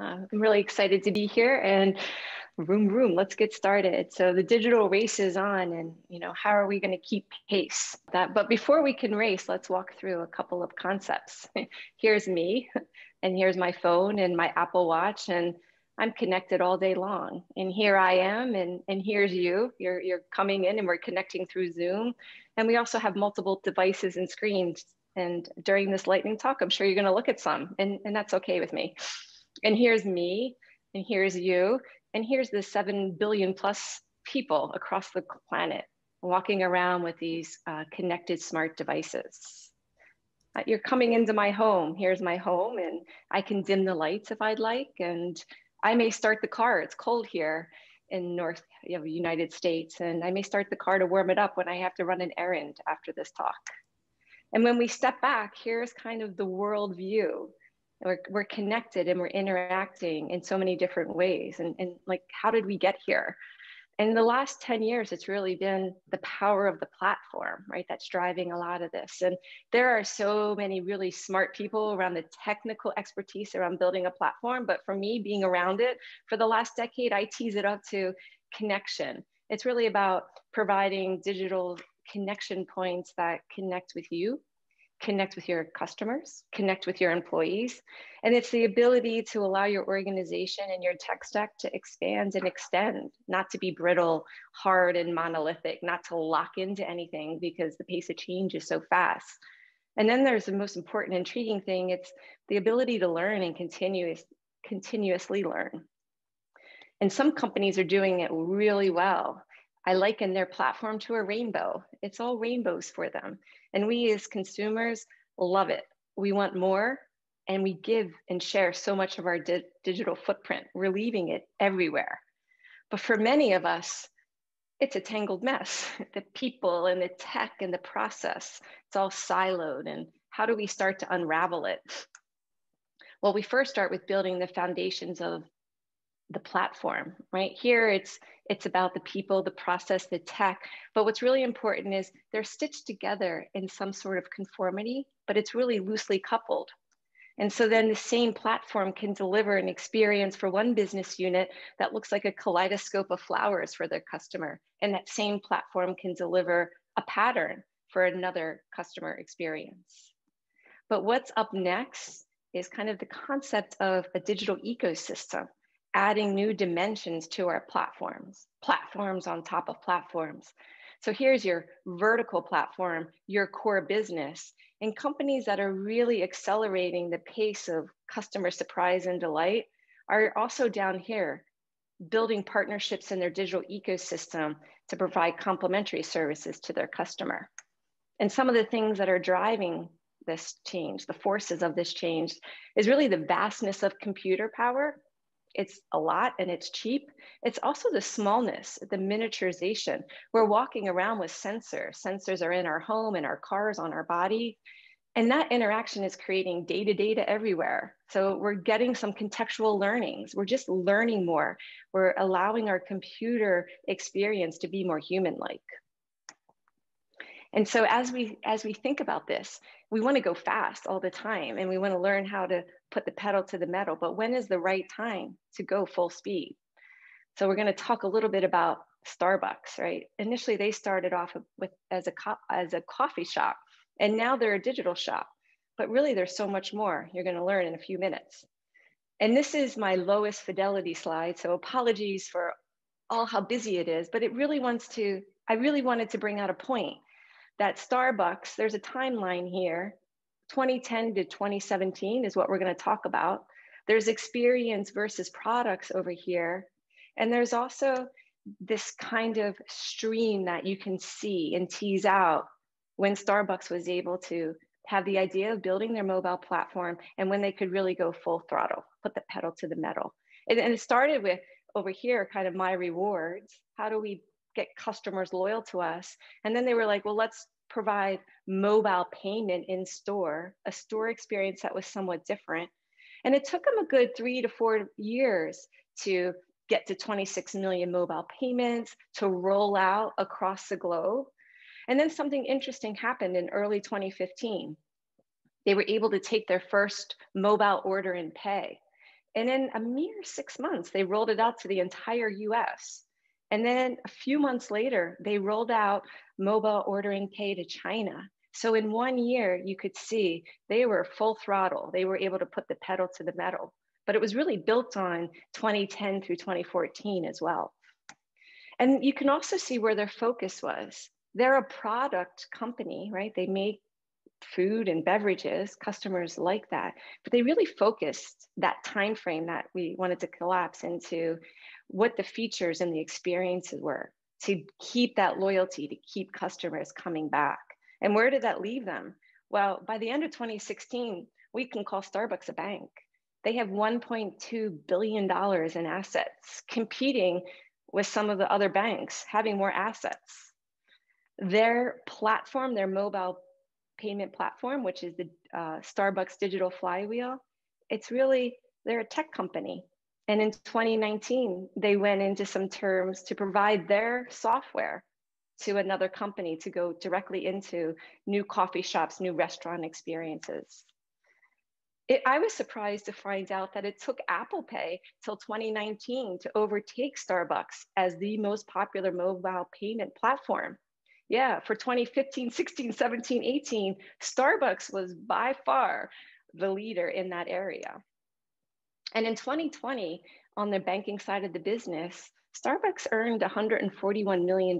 I'm really excited to be here and let's get started. So the digital race is on and how are we going to keep pace? But before we can race, let's walk through a couple of concepts. Here's me and here's my phone and my Apple Watch and I'm connected all day long. And here I am and here's you. You're coming in and we're connecting through Zoom. And we also have multiple devices and screens. And during this lightning talk, I'm sure you're going to look at some and that's okay with me. And here's me, and here's you, and here's the 7 billion plus people across the planet walking around with these connected smart devices. You're coming into my home. Here's my home, and I can dim the lights if I'd like, and I may start the car. It's cold here in North United States, and I may start the car to warm it up when I have to run an errand after this talk. And when we step back, here's kind of the world view. We're connected and we're interacting in so many different ways. And like, how did we get here? And in the last 10 years, it's really been the power of the platform, right? That's driving a lot of this. And there are so many really smart people around the technical expertise around building a platform. But for me, being around it for the last decade, I tease it up to connection. It's really about providing digital connection points that connect with you, connect with your customers, connect with your employees. And it's the ability to allow your organization and your tech stack to expand and extend, not to be brittle, hard, and monolithic, not to lock into anything because the pace of change is so fast. And then there's the most important, intriguing thing. It's the ability to learn and continuously learn. And some companies are doing it really well. I liken their platform to a rainbow. It's all rainbows for them. And we as consumers love it. We want more and we give and share so much of our digital footprint. We're leaving it everywhere. But for many of us, it's a tangled mess. The people and the tech and the process, it's all siloed. And how do we start to unravel it? Well, we first start with building the foundations of the platform, right? Here, it's about the people, the process, the tech. But what's really important is they're stitched together in some sort of conformity, but it's really loosely coupled. And so then the same platform can deliver an experience for one business unit that looks like a kaleidoscope of flowers for their customer. And that same platform can deliver a pattern for another customer experience. But what's up next is kind of the concept of a digital ecosystem, adding new dimensions to our platforms on top of platforms. So here's your vertical platform, your core business, and companies that are really accelerating the pace of customer surprise and delight are also down here, building partnerships in their digital ecosystem to provide complementary services to their customer. And some of the things that are driving this change, the forces of this change, is really the vastness of computer power. It's a lot and it's cheap. It's also the smallness, the miniaturization. We're walking around with sensors. Sensors are in our home, in our cars, on our body. And that interaction is creating data everywhere. So we're getting some contextual learnings. We're just learning more. We're allowing our computer experience to be more human-like. And so as we think about this, we want to go fast all the time and we want to learn how to put the pedal to the metal, but when is the right time to go full speed? So we're going to talk a little bit about Starbucks, right? Initially, they started off as a coffee shop and now they're a digital shop, but really there's so much more you're going to learn in a few minutes. And this is my lowest fidelity slide. So apologies for all how busy it is, but I really wanted to bring out a point that Starbucks, there's a timeline here, 2010 to 2017 is what we're going to talk about. There's experience versus products over here. And there's also this kind of stream that you can see and tease out when Starbucks was able to have the idea of building their mobile platform and when they could really go full throttle, put the pedal to the metal. And it started with over here, kind of my rewards. How do we get customers loyal to us? And then they were like, well, let's provide mobile payment in store, a store experience that was somewhat different. And it took them a good 3 to 4 years to get to 26 million mobile payments, to roll out across the globe. And then something interesting happened in early 2015. They were able to take their first mobile order and pay. And in a mere 6 months, they rolled it out to the entire US. And then a few months later, they rolled out mobile ordering pay to China. So in 1 year, you could see they were full throttle. They were able to put the pedal to the metal. But it was really built on 2010 through 2014 as well. And you can also see where their focus was. They're a product company, right? They make food and beverages. Customers like that, but they really focused that time frame that we wanted to collapse into what the features and the experiences were to keep that loyalty, to keep customers coming back. And where did that leave them? Well, by the end of 2016, we can call Starbucks a bank. They have $1.2 billion in assets, competing with some of the other banks, having more assets. Their platform, their mobile payment platform, which is the Starbucks digital flywheel, they're a tech company. And in 2019, they went into some terms to provide their software to another company to go directly into new coffee shops, new restaurant experiences. I was surprised to find out that it took Apple Pay till 2019 to overtake Starbucks as the most popular mobile payment platform. Yeah, for 2015, 16, 17, 18, Starbucks was by far the leader in that area. And in 2020, on the banking side of the business, Starbucks earned $141 million.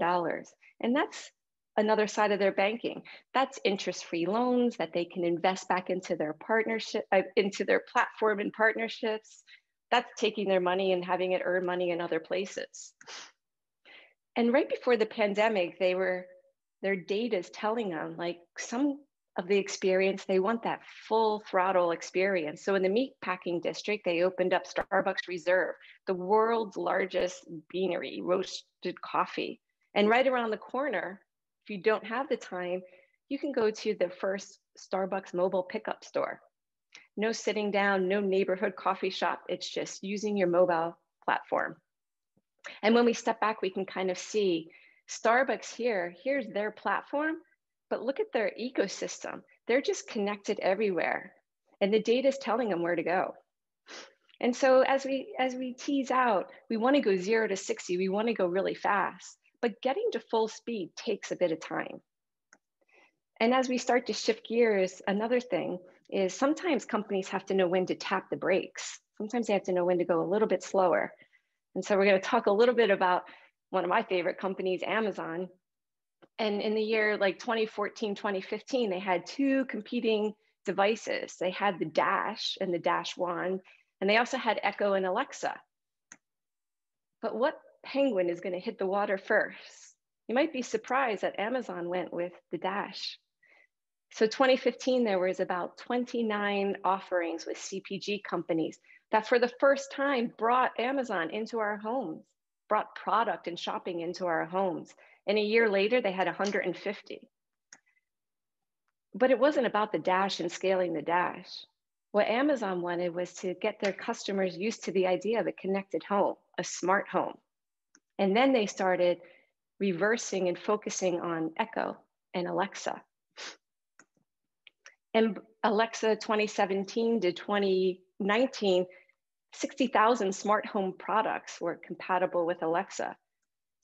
And that's another side of their banking. That's interest-free loans that they can invest back into their partnership, into their platform and partnerships. That's taking their money and having it earn money in other places. And right before the pandemic, their data is telling them, like, some of the experience, they want that full throttle experience. So in the meatpacking district, they opened up Starbucks Reserve, the world's largest beanery, roasted coffee. And right around the corner, if you don't have the time, you can go to the first Starbucks mobile pickup store. No sitting down, no neighborhood coffee shop. It's just using your mobile platform. And when we step back, we can kind of see Starbucks here's their platform, but look at their ecosystem. They're just connected everywhere. And the data is telling them where to go. And so as we tease out, we want to go 0 to 60, we want to go really fast, but getting to full speed takes a bit of time. And as we start to shift gears, another thing is sometimes companies have to know when to tap the brakes. Sometimes they have to know when to go a little bit slower. And so we're going to talk a little bit about one of my favorite companies, Amazon. And in the year like 2014, 2015, they had two competing devices. They had the Dash and the Dash One, and they also had Echo and Alexa. But what penguin is going to hit the water first? You might be surprised that Amazon went with the Dash. So 2015, there was about 29 offerings with CPG companies that for the first time brought Amazon into our homes, brought product and shopping into our homes. And a year later, they had 150. But it wasn't about the Dash and scaling the Dash. What Amazon wanted was to get their customers used to the idea of a connected home, a smart home. And then they started reversing and focusing on Echo and Alexa. And Alexa 2017 to 2019, 60,000 smart home products were compatible with Alexa.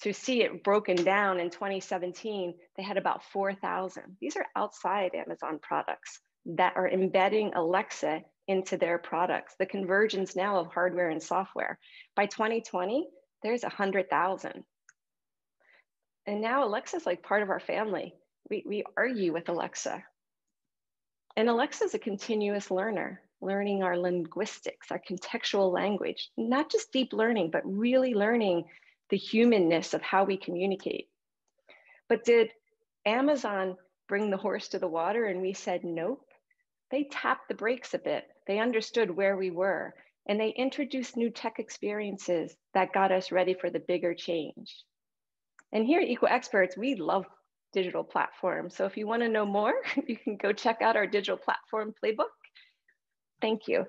To see it broken down in 2017, they had about 4,000. These are outside Amazon products that are embedding Alexa into their products. The convergence now of hardware and software. By 2020, there's 100,000. And now Alexa's like part of our family. We argue with Alexa. And Alexa is a continuous learner, learning our linguistics, our contextual language, not just deep learning, but really learning the humanness of how we communicate. But did Amazon bring the horse to the water and we said nope? They tapped the brakes a bit. They understood where we were, and they introduced new tech experiences that got us ready for the bigger change. And here at Equal Experts, we love digital platforms. So if you want to know more, you can go check out our digital platform playbook. Thank you.